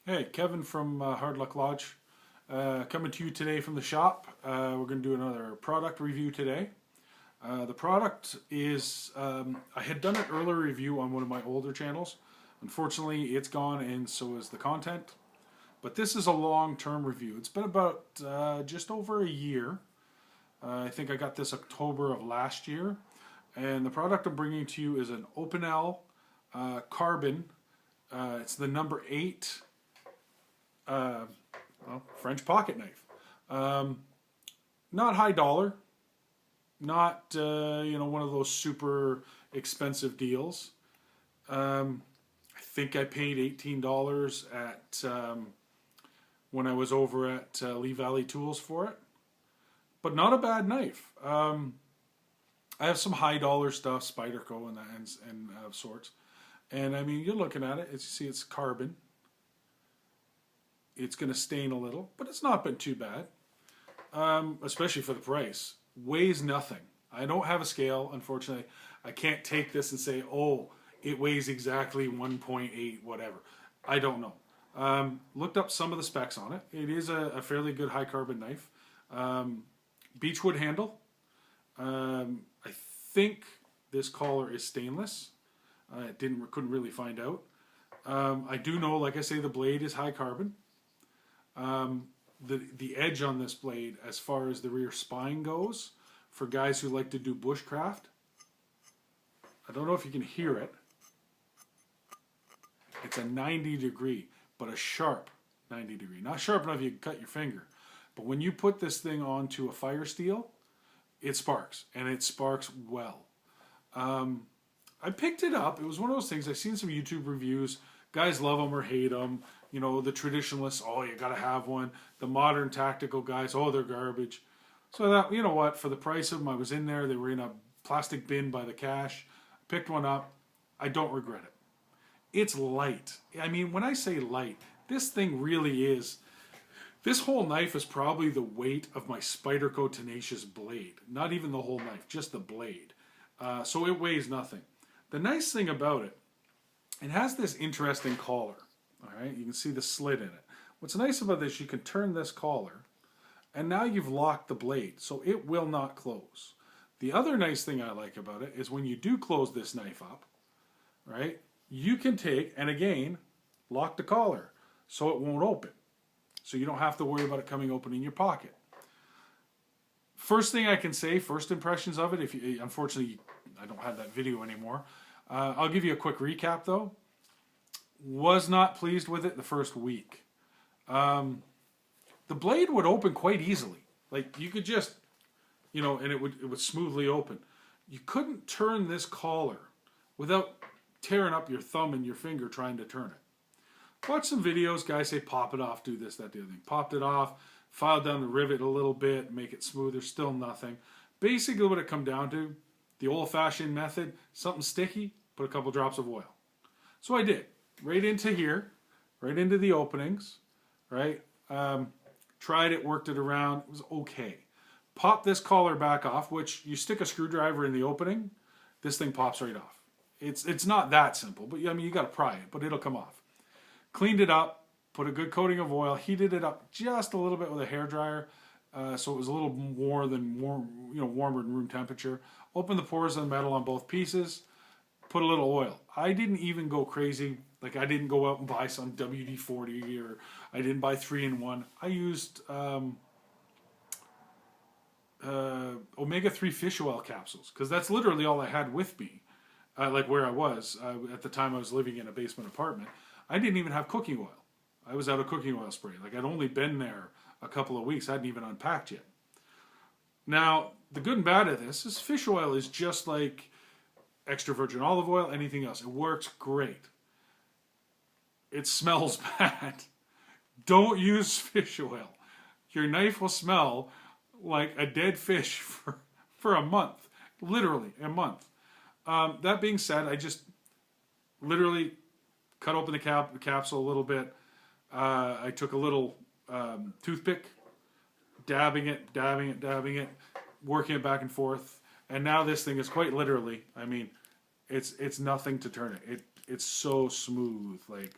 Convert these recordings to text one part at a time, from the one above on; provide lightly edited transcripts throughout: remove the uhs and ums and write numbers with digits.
Hey, Kevin from Hard Luck Lodge. Coming to you today from the shop. We're going to do another product review today. The product is, I had done an earlier review on one of my older channels. Unfortunately, it's gone and so is the content. But this is a long-term review. It's been about just over a year. I think I got this October of last year. And the product I'm bringing to you is an Opinel Carbon. It's the number 8 uh, French pocket knife. Not high dollar, not one of those super expensive deals. I think I paid $18 at when I was over at Lee Valley Tools for it, but not a bad knife. I have some high dollar stuff, Spyderco and sorts, and I mean you're looking at it. As you see, it's carbon. It's going to stain a little, but it's not been too bad, especially for the price. Weighs nothing. I don't have a scale, unfortunately. I can't take this and say, oh, it weighs exactly 1.8, whatever. I don't know. Looked up some of the specs on it. It is a fairly good high carbon knife. Beechwood handle. I think this collar is stainless. Couldn't really find out. I do know, like I say, the blade is high carbon. The edge on this blade, as far as the rear spine goes, for guys who like to do bushcraft, I don't know if you can hear it. It's a 90 degree, but a sharp 90 degree. Not sharp enough you can cut your finger. But when you put this thing onto a fire steel, it sparks, and it sparks well. I picked it up. It was one of those things. I've seen some YouTube reviews. Guys love them or hate them. You know, the traditionalists, oh, you got to have one. The modern tactical guys, oh, they're garbage. So I thought, you know what, for the price of them, I was in there. They were in a plastic bin by the cash. Picked one up. I don't regret it. It's light. I mean, when I say light, this thing really is. This whole knife is probably the weight of my Spyderco Tenacious blade. Not even the whole knife, just the blade. So it weighs nothing. The nice thing about it, it has this interesting collar. All right, you can see the slit in it. What's nice about this, you can turn this collar, and now you've locked the blade, so it will not close. The other nice thing I like about it is when you do close this knife up, right, you can take, and again, lock the collar, so it won't open. So you don't have to worry about it coming open in your pocket. First thing I can say, first impressions of it, unfortunately, I don't have that video anymore. I'll give you a quick recap, though. Was not pleased with it the first week. The blade would open quite easily. Like you could just, and it would smoothly open. You couldn't turn this collar without tearing up your thumb and your finger trying to turn it. Watch some videos, guys say pop it off, do this, that, the other thing. Popped it off, filed down the rivet a little bit, make it smoother, still nothing. Basically what it come down to, the old-fashioned method, something sticky, put a couple drops of oil. So I did. Right into here, right into the openings, right? Tried it, worked it around, it was okay. Pop this collar back off, which you stick a screwdriver in the opening, this thing pops right off. It's not that simple, but I mean, you got to pry it, but it'll come off. Cleaned it up, put a good coating of oil, heated it up just a little bit with a hairdryer, so it was a little warmer than warmer than room temperature. Opened the pores of the metal on both pieces, put a little oil. I didn't even go crazy. Like I didn't go out and buy some WD-40 or I didn't buy 3-in-1. I used omega-3 fish oil capsules because that's literally all I had with me. Like where I was at the time, I was living in a basement apartment. I didn't even have cooking oil. I was out of cooking oil spray. Like I'd only been there a couple of weeks. I hadn't even unpacked yet. Now, the good and bad of this is fish oil is just like extra virgin olive oil, anything else. It works great. It smells bad. Don't use fish oil. Your knife will smell like a dead fish for a month. Literally, a month. That being said, I just literally cut open the capsule a little bit. I took a little toothpick, dabbing it, working it back and forth. And now this thing is quite literally, I mean, it's nothing to turn it. It's so smooth. Like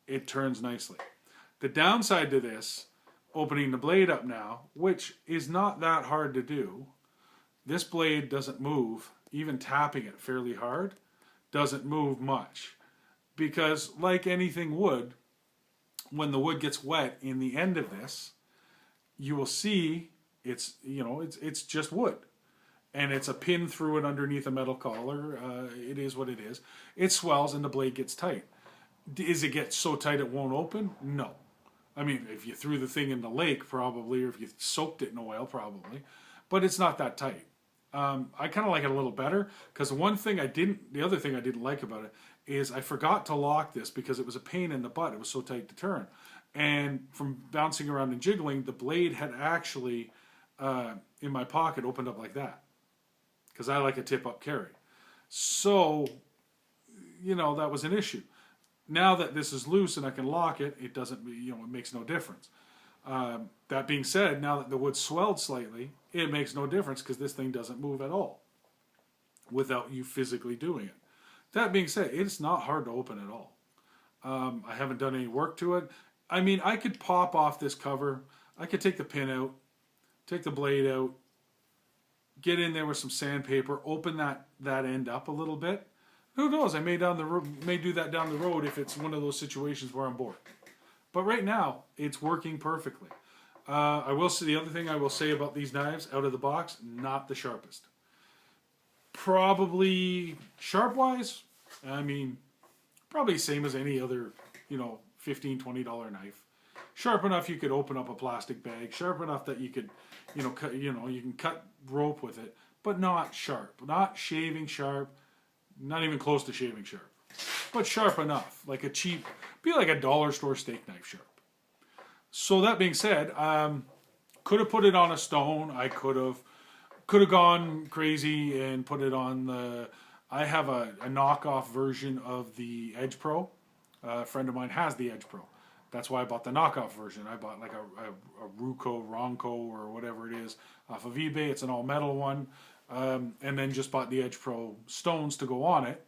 it turns nicely. The downside to this, opening the blade up now, which is not that hard to do, this blade doesn't move, even tapping it fairly hard, doesn't move much. Because like anything wood, when the wood gets wet in the end of this, you will see it's just wood. And it's a pin through it underneath a metal collar. It is what it is. It swells and the blade gets tight. Is it get so tight it won't open? No. I mean, if you threw the thing in the lake, probably, or if you soaked it in oil, probably. But it's not that tight. I kind of like it a little better, because the other thing I didn't like about it is I forgot to lock this because it was a pain in the butt. It was so tight to turn. And from bouncing around and jiggling, the blade had actually, in my pocket, opened up like that. Because I like a tip-up carry. So, that was an issue. Now that this is loose and I can lock it, it doesn't, it makes no difference. That being said, now that the wood swelled slightly, it makes no difference because this thing doesn't move at all without you physically doing it. That being said, it's not hard to open at all. I haven't done any work to it. I mean, I could pop off this cover. I could take the pin out, take the blade out, get in there with some sandpaper, open that end up a little bit. Who knows? I may do that down the road if it's one of those situations where I'm bored. But right now, it's working perfectly. I will say the other thing I will say about these knives out of the box, not the sharpest. Probably sharp-wise, I mean, probably same as any other, $15, $20 knife. Sharp enough you could open up a plastic bag. Sharp enough that you could, you can cut rope with it, but not sharp. Not shaving sharp. Not even close to shaving sharp. But sharp enough. Like be like a dollar store steak knife sharp. So that being said, could have put it on a stone. I could have gone crazy and put it on I have a knockoff version of the Edge Pro. A friend of mine has the Edge Pro. That's why I bought the knockoff version. I bought like a Ruco, Ronco, or whatever it is off of eBay. It's an all metal one. And then just bought the Edge Pro stones to go on it.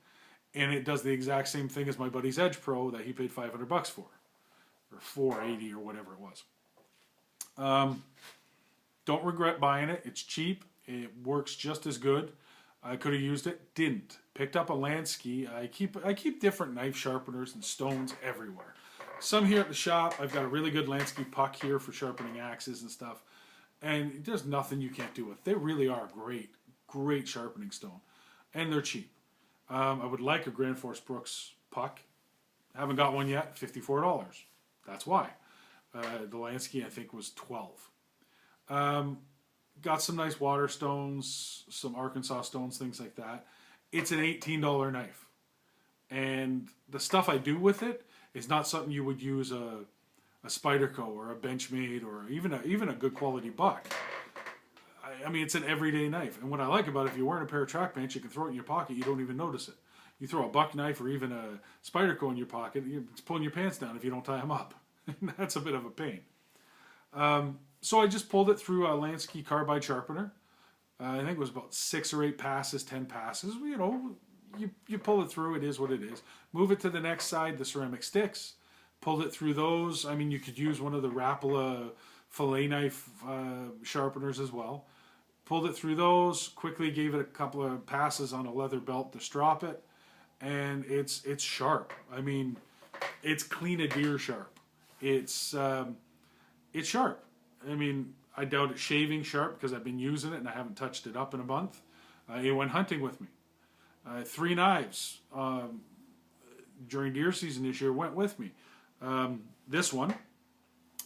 And it does the exact same thing as my buddy's Edge Pro that he paid $500 for. Or $480 or whatever it was. Don't regret buying it. It's cheap. It works just as good. I could have used it. Didn't. Picked up a Lansky. I keep different knife sharpeners and stones everywhere. Some here at the shop. I've got a really good Lansky puck here for sharpening axes and stuff. And there's nothing you can't do with. They really are great sharpening stone. And they're cheap. I would like a Grand Force Brooks puck. Haven't got one yet. $54. That's why. The Lansky, I think, was $12. Got some nice water stones, some Arkansas stones, things like that. It's an $18 knife. And the stuff I do with it is not something you would use a Spyderco or a Benchmade or even a good quality buck. I mean, it's an everyday knife. And what I like about it, if you're wearing a pair of track pants, you can throw it in your pocket. You don't even notice it. You throw a buck knife or even a Spyderco in your pocket, it's pulling your pants down if you don't tie them up. That's a bit of a pain. So I just pulled it through a Lansky carbide sharpener. I think it was about 6 or 8 passes, 10 passes. You pull it through. It is what it is. Move it to the next side, the ceramic sticks. Pulled it through those. I mean, you could use one of the Rapala fillet knife sharpeners as well. Pulled it through those. Quickly gave it a couple of passes on a leather belt to strop it. And it's sharp. I mean, it's clean a deer sharp. It's sharp. I mean, I doubt it's shaving sharp because I've been using it and I haven't touched it up in a month. It went hunting with me. 3 knives during deer season this year went with me. This one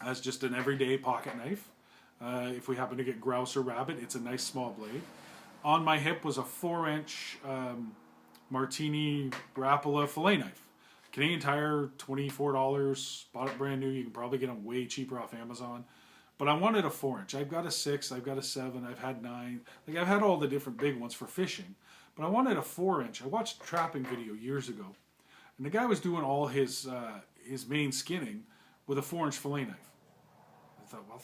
as just an everyday pocket knife. If we happen to get grouse or rabbit, it's a nice small blade. On my hip was a 4-inch Martini Rapala fillet knife. Canadian Tire, $24. Bought it brand new. You can probably get them way cheaper off Amazon. But I wanted a 4-inch. I've got a 6, I've got a 7, I've had 9. Like, I've had all the different big ones for fishing. But I wanted a 4-inch. I watched a trapping video years ago. And the guy was doing all his main skinning with a 4-inch fillet knife. I thought, well,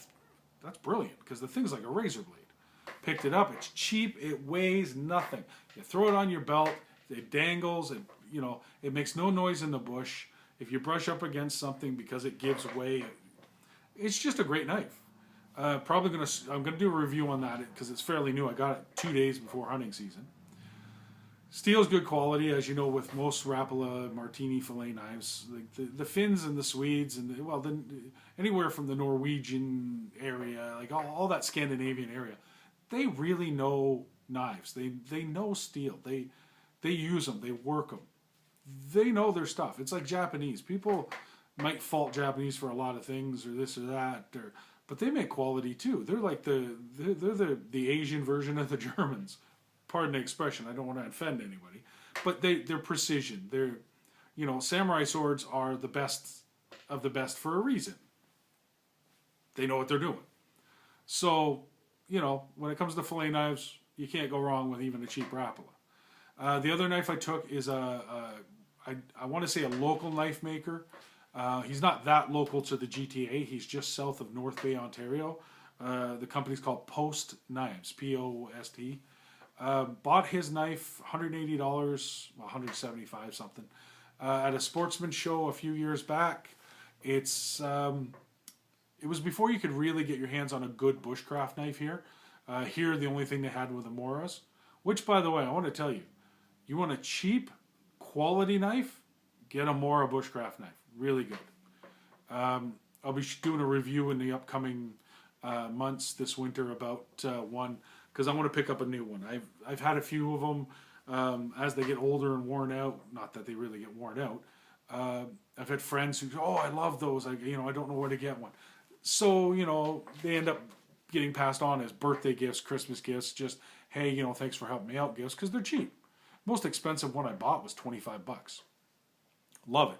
that's brilliant, because the thing's like a razor blade. Picked it up. It's cheap. It weighs nothing. You throw it on your belt. It dangles. It makes no noise in the bush. If you brush up against something because it gives way, it's just a great knife. I'm gonna do a review on that because it's fairly new. I got it 2 days before hunting season. Steel's good quality, as you know, with most Rapala Martini fillet knives. Like the Finns and the Swedes and anywhere from the Norwegian area, like all that Scandinavian area, they really know knives. They know steel. They use them. They work them. They know their stuff. It's like Japanese. People might fault Japanese for a lot of things or this or that, but they make quality too. They're like the Asian version of the Germans. Pardon the expression. I don't want to offend anybody, but they're precision. Samurai swords are the best of the best for a reason. They know what they're doing. So, when it comes to fillet knives, you can't go wrong with even a cheap Rapala. The other knife I took is I want to say a local knife maker. He's not that local to the GTA. He's just south of North Bay, Ontario. The company's called Post Knives, P-O-S-T. Bought his knife, $180, $175 something, at a sportsman show a few years back. It was before you could really get your hands on a good bushcraft knife here. Here, the only thing they had were the Moras, which, by the way, I want to tell you, you want a cheap, quality knife, get a Mora bushcraft knife. Really good. I'll be doing a review in the upcoming months this winter about one, because I want to pick up a new one. I've had a few of them as they get older and worn out. Not that they really get worn out. I've had friends who go, "Oh, I love those. I don't know where to get one." So they end up getting passed on as birthday gifts, Christmas gifts. Just, hey, thanks for helping me out gifts, because they're cheap. Most expensive one I bought was $25. Love it.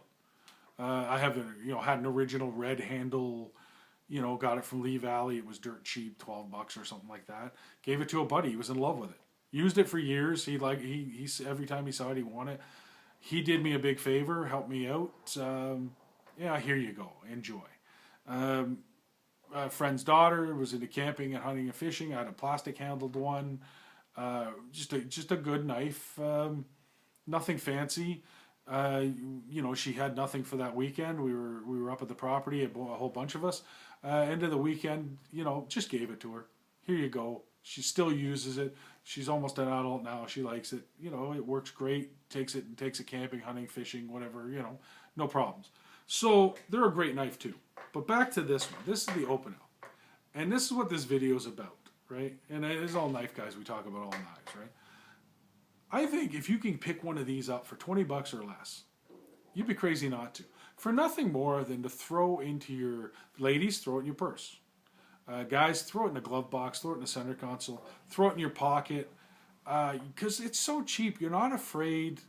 I have had an original red handle. Got it from Lee Valley. It was dirt cheap, $12 or something like that. Gave it to a buddy. He was in love with it. Used it for years. He every time he saw it, he wanted it. He did me a big favor, helped me out. Here you go. Enjoy. A friend's daughter was into camping and hunting and fishing. I had a plastic handled one. Just a good knife. Nothing fancy. She had nothing for that weekend. We were up at the property, a whole bunch of us. End of the weekend, just gave it to her. Here you go. She still uses it. She's almost an adult now. She likes it. It works great. Takes it camping, hunting, fishing, whatever. No problems. So they're a great knife too. But back to this one. This is the Opinel, and this is what this video is about, right? And it's all knife guys. We talk about all knives, right? I think if you can pick one of these up for $20 or less, you'd be crazy not to. For nothing more than to throw into your, ladies, throw it in your purse. Guys, throw it in a glove box, throw it in a center console, throw it in your pocket, because it's so cheap. You're not afraid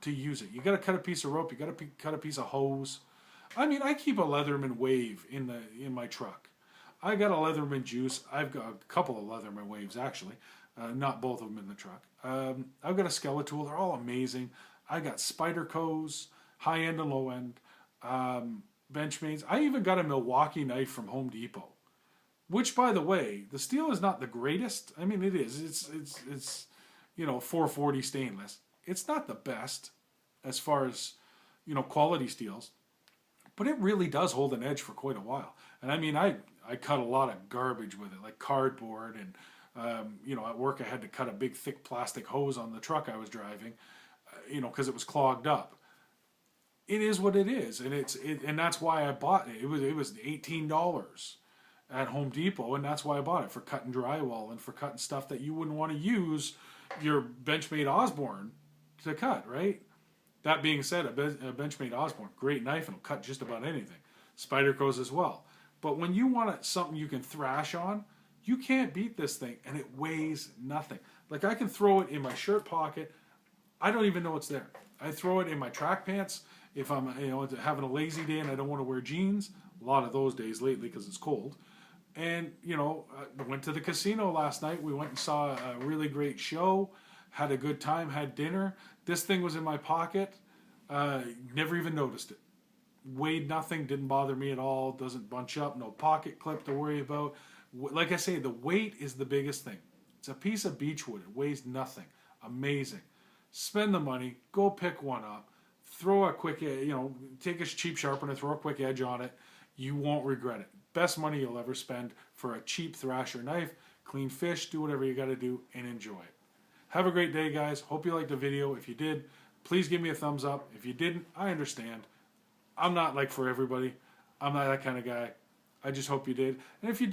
to use it. You got to cut a piece of rope. You got to cut a piece of hose. I mean, I keep a Leatherman Wave in my truck. I got a Leatherman Juice. I've got a couple of Leatherman Waves actually. Not both of them in the truck. I've got a Skeletool. They're all amazing. I got Spyderco's, high end and low end, Benchmade's. I even got a Milwaukee knife from Home Depot, which, by the way, the steel is not the greatest. I mean, it is. It's 440 stainless. It's not the best as far as quality steels, but it really does hold an edge for quite a while. And I mean, I cut a lot of garbage with it, like cardboard and. At work I had to cut a big thick plastic hose on the truck I was driving, because it was clogged up. It is what it is, and and that's why I bought it. It was $18 at Home Depot, and that's why I bought it, for cutting drywall and for cutting stuff that you wouldn't want to use your Benchmade Osborne to cut, right? That being said, a Benchmade Osborne, great knife, and it'll cut just about anything. Spyderco's as well. But when you want something you can thrash on, you can't beat this thing, and it weighs nothing. Like, I can throw it in my shirt pocket. I don't even know it's there. I throw it in my track pants if I'm having a lazy day and I don't want to wear jeans. A lot of those days lately because it's cold. And, I went to the casino last night. We went and saw a really great show, had a good time, had dinner. This thing was in my pocket. Never even noticed it. Weighed nothing, didn't bother me at all, doesn't bunch up, no pocket clip to worry about. Like I say, the weight is the biggest thing. It's a piece of beechwood. It weighs nothing. Amazing. Spend the money. Go pick one up. throw a quick, take a cheap sharpener, throw a quick edge on it. You won't regret it. Best money you'll ever spend for a cheap Thrasher knife. Clean fish, do whatever you got to do, and enjoy it. Have a great day, guys. Hope you liked the video. If you did, please give me a thumbs up. If you didn't, I understand. I'm not like for everybody. I'm not that kind of guy. I just hope you did. And if you did,